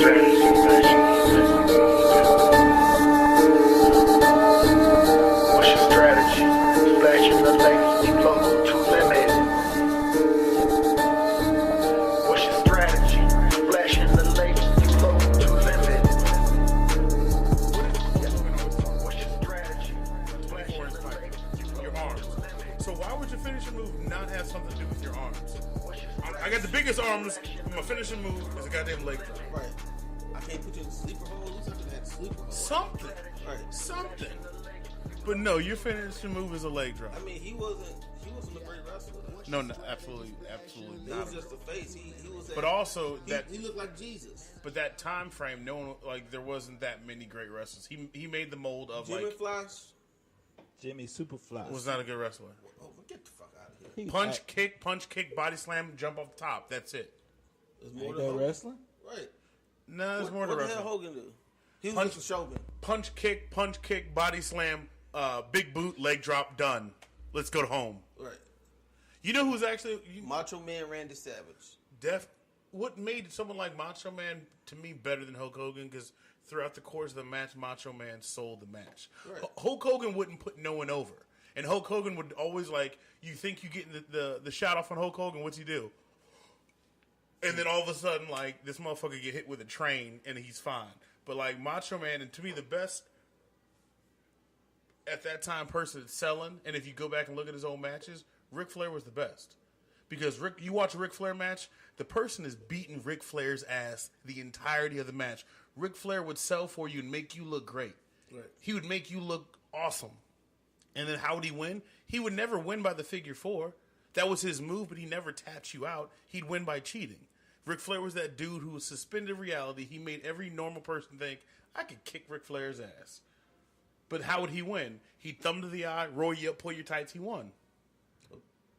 What's your strategy? Flashing the lights, you local to limit. What's your strategy? Flashing the lights, you local to limit. What's your strategy? Flashing the lights, Your arms. So why would your finishing move not have something to do with your arms? I got the biggest arms, but my finishing move is a goddamn leg drop. Right. I can't put you in the sleeper hole. You something that sleeper hole. Something. Right. Something. But no, your finishing move is a leg drop. I mean, he wasn't a great wrestler. No, absolutely It not. was just a face. He was. But also he looked like Jesus. But that time frame, no one there wasn't that many great wrestlers. He made the mold of Jimmy Flash. Jimmy Superfly was not a good wrestler. Oh, get the fuck out of here. Punch, kick, body slam, jump off the top. That's it. There's more Ain't to that Hogan. wrestling? Right. No, there's more to What the wrestling. hell Hogan do? He was just a showman. Punch, kick, body slam, big boot, leg drop, done. Let's go home. Right. You know who's actually Macho Man Randy Savage. What made someone like Macho Man to me better than Hulk Hogan? Because throughout the course of the match, Macho Man sold the match. Right. Hulk Hogan wouldn't put no one over, and Hulk Hogan would always you think you getting the shot off on Hulk Hogan? What's he do? And then all of a sudden, this motherfucker get hit with a train and he's fine. But Macho Man, and to me the best at that time person selling, and if you go back and look at his old matches, Ric Flair was the best. Because you watch a Ric Flair match, the person is beating Ric Flair's ass the entirety of the match. Ric Flair would sell for you and make you look great. Right. He would make you look awesome. And then how would he win? He would never win by the figure four. That was his move, but he never tapped you out. He'd win by cheating. Ric Flair was that dude who was suspended reality. He made every normal person think, I could kick Ric Flair's ass. But how would he win? He'd thumb to the eye, roll you up, pull your tights, he won.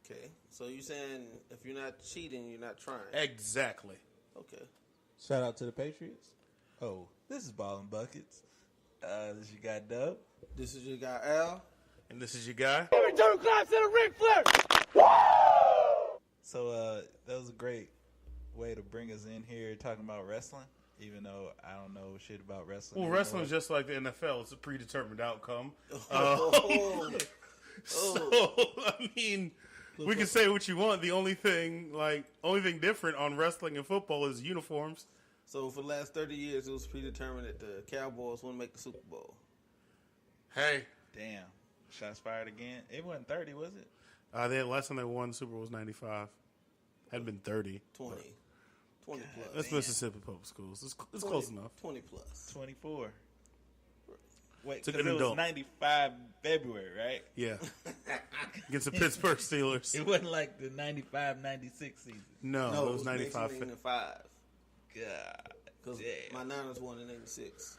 Okay. So you're saying if you're not cheating, you're not trying. Exactly. Okay. Shout out to the Patriots. Oh, this is Ballin' Buckets. This is your guy Dub. This is your guy Al. And this is your guy. Return class to the Ric Flair. So that was a great way to bring us in here talking about wrestling, even though I don't know shit about wrestling. Well, wrestling is just like the NFL. It's a predetermined outcome. So, I mean, we can say what you want. The only thing different on wrestling and football is uniforms. So for the last 30 years, it was predetermined that the Cowboys wouldn't make the Super Bowl. Hey. Damn. Shots fired again. It wasn't 30, was it? The last time they won the Super Bowl was 95. Hadn't been 30. 20 plus. That's Mississippi public schools. It's close enough. 20 plus. 24. Wait, Took because an it was adult. 95 February, right? Yeah. Against the Pittsburgh Steelers. It wasn't like the 95-96 season. No, it was 95. 1985. God Because damn. my Niners won in 86.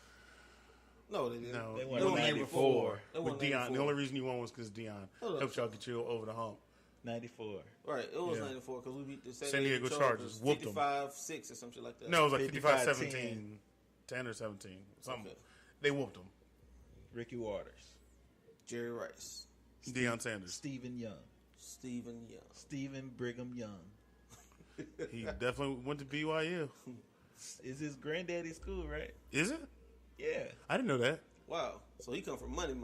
No, they didn't. No, They they won won in 94. They won With Deion. 94. The only reason you won was because Deion Hold up. helped y'all get you over the hump. 94. Right, it was Yeah. 94 because we beat the San Diego Chargers. Whooped them. 55-6 or something like that. No, it was like 55-10. 55-17. 10 or 17. Something. Okay. They whooped them. Ricky Waters. Jerry Rice. Deion Sanders. Stephen Young. Stephen Young. Stephen Brigham Young. He definitely went to BYU. Is his granddaddy's school, right? Is it? Yeah. I didn't know that. Wow. So he come from money.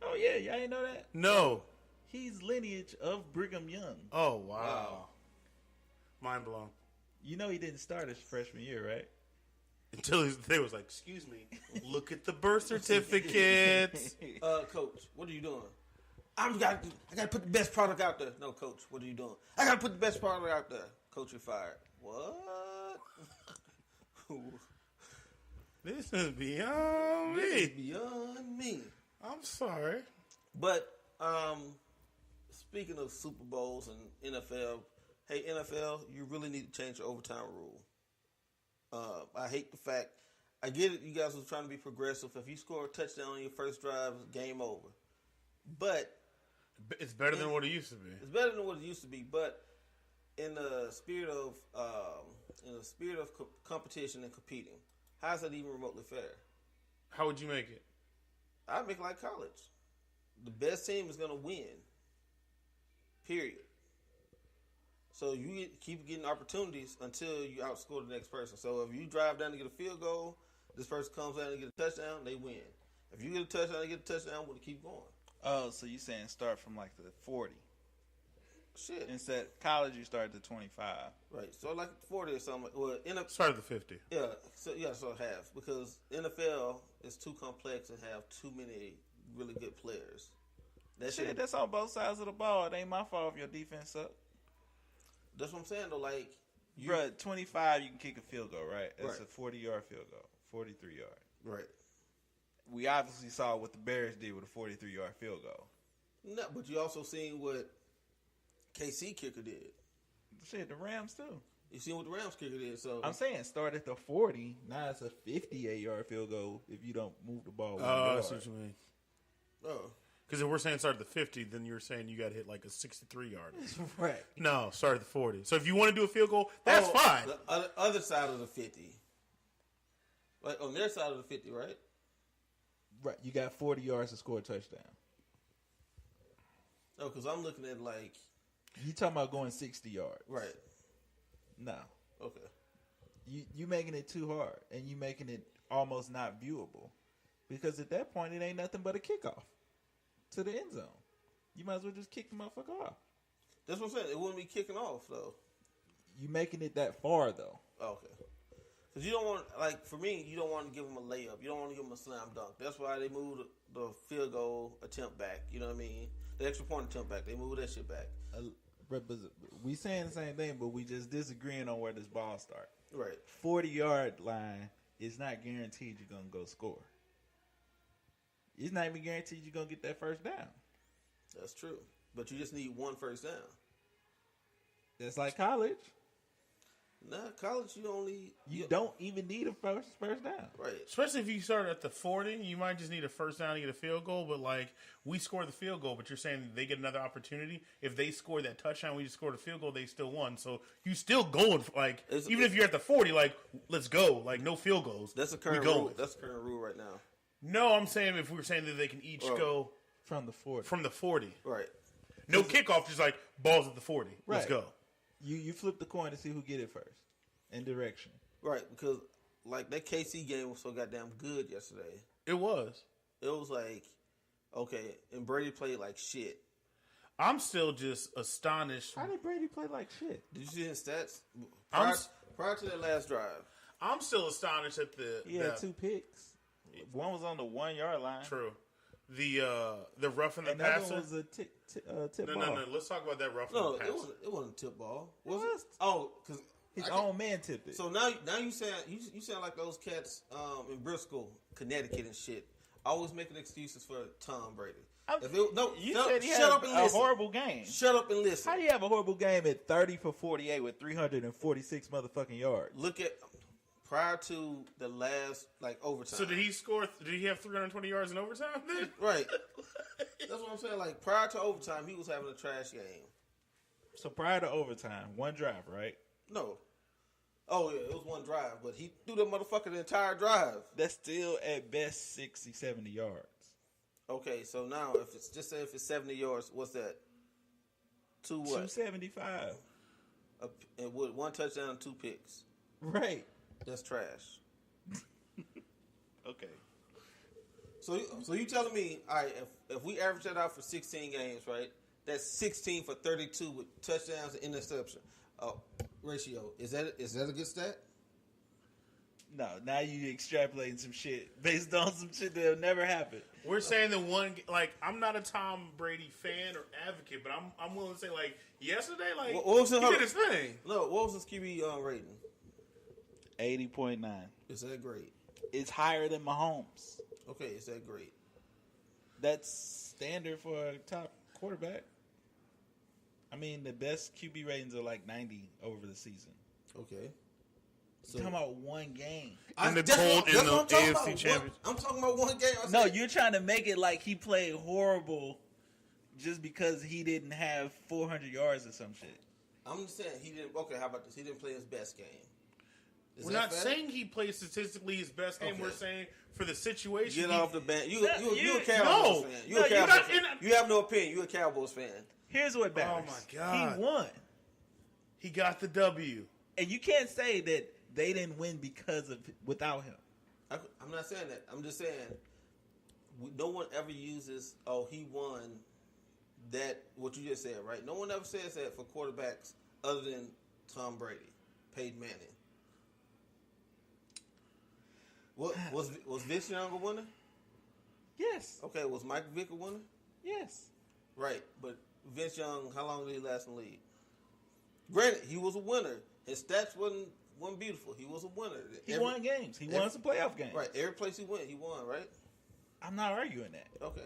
Oh, yeah. Y'all didn't know that? No. He's lineage of Brigham Young. Oh, wow. Wow. Mind blown. You know he didn't start his freshman year, right? Until they was like, excuse me, look at the birth certificate. Coach, what are you doing? I gotta put the best product out there. No, Coach, what are you doing? I gotta put the best product out there. Coach, you're fired. What? This is beyond This me. is beyond me. I'm sorry. But speaking of Super Bowls and NFL, hey NFL, you really need to change the overtime rule. I hate the fact. I get it. You guys was trying to be progressive. If you score a touchdown on your first drive, it's game over. But It's better than what it used to be. it's better than what it used to be. But in the spirit of competition and competing, how is that even remotely fair? How would you make it? I make it like college. The best team is going to win. Period. So you keep getting opportunities until you outscore the next person. So if you drive down to get a field goal, this person comes down and get a touchdown, they win. If you get a touchdown and get a touchdown, we'll keep going. Oh, so you saying start from like the 40? Shit. Instead, college you start at 25. Right. So like 40 or something. Well, Start at the 50. Yeah. So half because NFL is too complex and have too many really good players. Shit, that's on both sides of the ball. It ain't my fault if your defense suck. That's what I'm saying though. Like, Bruh, 25 you can kick a field goal, right? That's Right. a 40-yard field goal, 43-yard. right. We obviously saw what the Bears did with a 43-yard field goal. No, but you also seen what KC kicker did. Shit, the Rams too. You seen what the Rams kicker did. So I'm saying start at the 40. Now it's a 58-yard field goal if you don't move the ball. Oh, I see what you mean. Oh. Because if we're saying start at the 50, then you're saying you got to hit like a 63-yard. Right. No, start at the 40. So if you want to do a field goal, that's fine. The other side of the 50. Like on their side of the 50, right? Right. You got 40 yards to score a touchdown. No, because I'm looking at like. You talking about going 60 yards. Right. No. Okay. You making it too hard, and you making it almost not viewable. Because at that point, it ain't nothing but a kickoff to the end zone. You might as well just kick the motherfucker off. That's what I'm saying. It wouldn't be kicking off, though. You making it that far, though. Oh, okay. Because you don't want, like, for me, you don't want to give them a layup. You don't want to give them a slam dunk. That's why they moved the field goal attempt back. You know what I mean? The extra point attempt back. They moved that shit back. But we saying the same thing, but we just disagreeing on where this ball start. Right. 40-yard line is not guaranteed you're going to go score. It's not even guaranteed you're going to get that first down. That's true. But you just need one first down. That's like college. Nah, college, you only... You don't even need a first down. Right. Especially if you start at the 40, you might just need a first down to get a field goal. But like we score the field goal, but you're saying they get another opportunity. If they score that touchdown, we just scored a field goal, they still won. So you still going like even if you're at the 40, like let's go, like no field goals. That's the current rule. That's the current rule right now. No, I'm saying if we're saying that they can each go from the 40. From the 40. Right. No kickoff, just like balls at the 40. Right. Let's go. You flip the coin to see who get it first. In direction. Right, because like that KC game was so goddamn good yesterday. It was. It was like, okay, and Brady played like shit. I'm still just astonished. How did Brady play like shit? Did you see his stats? Prior to that last drive. I'm still astonished at the... He had 2 picks. One was on the 1-yard line. True. The rough and the Another passer. one was a tip ball. No. Let's talk about that rough and the passer. It wasn't a tip ball. Was it? Oh, because his own man tipped it. So now you sound like those cats in Bristol, Connecticut and shit. Always making excuses for Tom Brady. You said he had a horrible game. Shut up and listen. How do you have a horrible game at 30 for 48 with 346 motherfucking yards? Look at prior to the last overtime. So did he score? Did he have 320 yards in overtime then? Right. That's what I'm saying. Like prior to overtime, he was having a trash game. So prior to overtime, one drive, right? No. Oh yeah, it was one drive, but he threw that motherfucker the entire drive. That's still at best 60, 70 yards. Okay, so now if it's 70 yards, what's that? 275. And with 1 touchdown and 2 picks. Right. That's trash. Okay. So you telling me, all right, if we average that out for 16 games, right? That's 16 for 32 with touchdowns and interception ratio. Is that a good stat? No, now you extrapolating some shit based on some shit that'll never happen. We're saying that I'm not a Tom Brady fan or advocate, but I'm willing to say yesterday, what was he did his thing. No, what was his QB rating? 80.9. Is that great? It's higher than Mahomes. Okay, is that great? That's standard for a top quarterback. I mean, the best QB ratings are 90 over the season. Okay. So, talking about one game. In the AFC Championship. I'm talking about one game. You're trying to make it like he played horrible just because he didn't have 400 yards or some shit. I'm just saying he didn't. Okay, how about this? He didn't play his best game. We're not saying he played statistically his best game. Okay. We're saying for the situation. Get off the bench. You a Cowboys fan. You a Cowboys fan. You have no opinion. You a Cowboys fan. Here's what matters. Oh my God. He won. He got the W. And you can't say that they didn't win without him. I'm not saying that. I'm just saying no one ever uses, oh, he won that, what you just said, right? No one ever says that for quarterbacks other than Tom Brady, Peyton Manning. Was Vince Young a winner? Yes. Okay, was Mike Vick a winner? Yes. Right, but Vince Young, how long did he last in the league? Granted, he was a winner. His stats wasn't beautiful. He was a winner. He won games. He won some playoff games. Right, every place he went, he won, right? I'm not arguing that. Okay.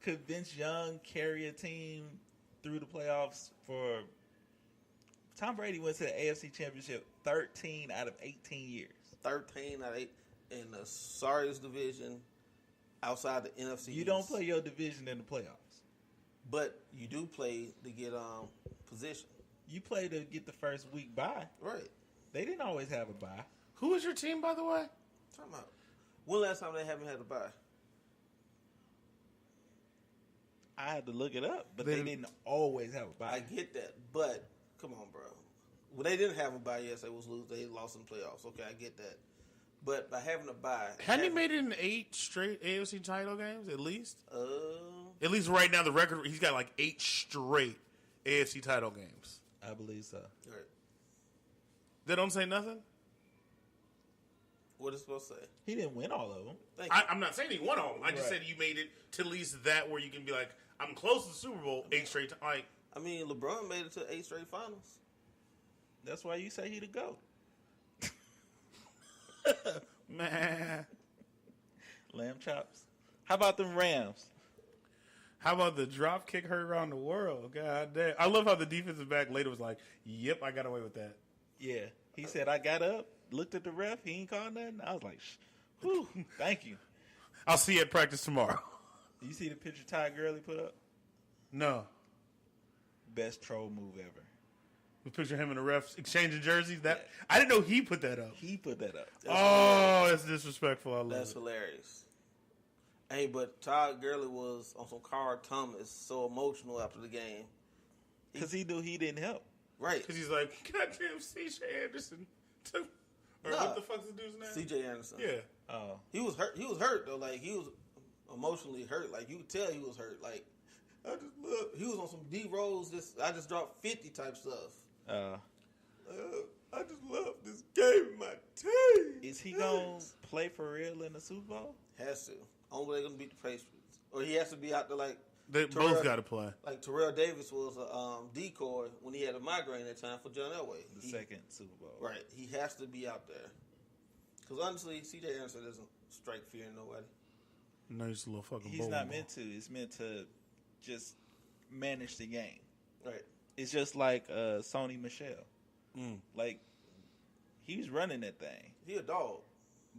Could Vince Young carry a team through the playoffs for... Tom Brady went to the AFC Championship 13 out of 18 years. 13 out of 8 in the sorriest division outside the NFC. You don't play your division in the playoffs. But you do play to get position. You play to get the first week bye. Right. They didn't always have a bye. Who is your team, by the way? Talk about when last time they haven't had a bye? I had to look it up, but they didn't always have a bye. I get that, but come on, bro. When they didn't have a bye, yes, they was lose. They lost in the playoffs. Okay, I get that. But by having a bye, Hadn't he made it in 8 straight AFC title games at least? Uh, At least right now, the record, he's got like 8 straight AFC title games. I believe so. right. They don't say nothing? What is it supposed to say? He didn't win all of them. Thank you. I'm not saying he won all of them. I just Right. said you made it to at least that where you can be like, I'm close to the Super Bowl 8 straight times. Like, I mean, LeBron made it to 8 straight finals. That's why you say he the GOAT. man. Lamb chops. How about them Rams? How about the drop kick heard around the world? God damn. I love how the defensive back later was like, yep, I got away with that. Yeah. He said, I got up, looked at the ref, he ain't called nothing. I was like, whew, thank you. I'll see you at practice tomorrow. You see the picture Ty Gurley put up? No. Best troll move ever. We picture him and the refs exchanging jerseys. That I didn't know he put that up. He put that up. That's disrespectful. I love That's it. hilarious. Hey, but Todd Gurley was on some Carl Thomas, so emotional after the game. Because he knew he didn't help. Right. Because he's like, goddamn C.J. Anderson. Or Nah. what the fuck's the dude's name? C.J. Anderson. Yeah. Oh. He was hurt. He was hurt, though. Like, he was emotionally hurt. Like, you could tell he was hurt. Like, I just love... He was on some D-Rose, I just dropped 50 type stuff. I just love this game in my team. Is he going to play for real in the Super Bowl? Has to. Only they're going to beat the Patriots. Or he has to be out there like... They both got to play. Like Terrell Davis was a decoy when he had a migraine that time for John Elway. The second Super Bowl. Right. He has to be out there. Because honestly, C.J. Anderson doesn't strike fear in nobody. No, he's a little fucking He's not meant to. It's meant to just manage the game. Right. It's just like Sony Michel. Like, he was running that thing. He a dog.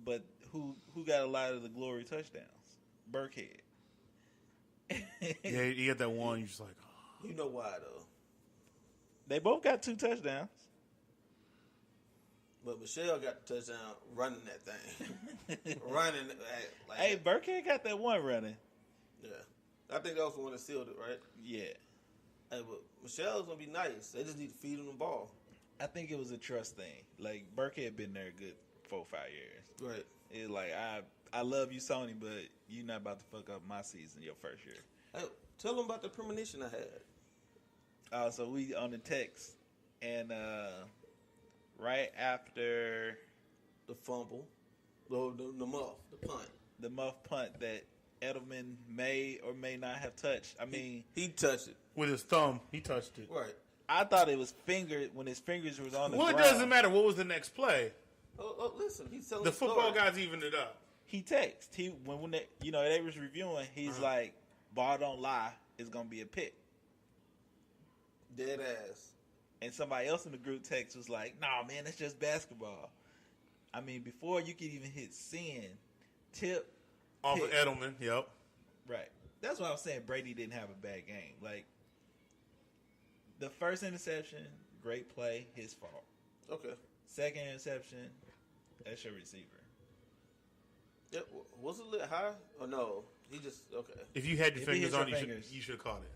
But who got a lot of the glory touchdowns? Burkhead. Yeah, you get that one, you're just like, oh. You know why, though. They both got 2 touchdowns. But Michelle got the touchdown running that thing. running. Like, Hey, Burkhead got that one running. Yeah. I think that was the one that sealed it, right? Yeah. Hey, but Michelle's going to be nice. They just need to feed him the ball. I think it was a trust thing. Like, Burkhead been there a good 4 or 5 years. Right. It's like, I love you, Sony, but you're not about to fuck up my season your first year. Hey, tell them about the premonition I had. So we on the text, and right after The fumble. The muff. The punt. the muff punt that Edelman may or may not have touched, I mean, He touched it. With his thumb, he touched it. Right. I thought it was fingered when his fingers was on the Well, it ground. doesn't matter. What was the next play? Oh, listen. He's telling The the football story. guys evened it up. He texted. When they, they was reviewing, he's like, ball don't lie, it's going to be a pick. Dead ass. And somebody else in the group text was like, nah, man, it's just basketball. I mean, before you could even hit sin, tip, Off pick. of Edelman, yep. Right. That's why I was saying Brady didn't have a bad game. Like, the first interception, great play, his fault. Okay. Second interception, that's your receiver. Yep. Was it a little high? Or no? He just, okay. If you had your If he fingers hit on your it, fingers. you should have caught it.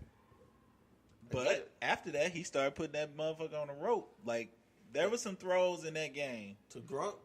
But after that, he started putting that motherfucker on the rope. Like, there was some throws in that game. To Gronk?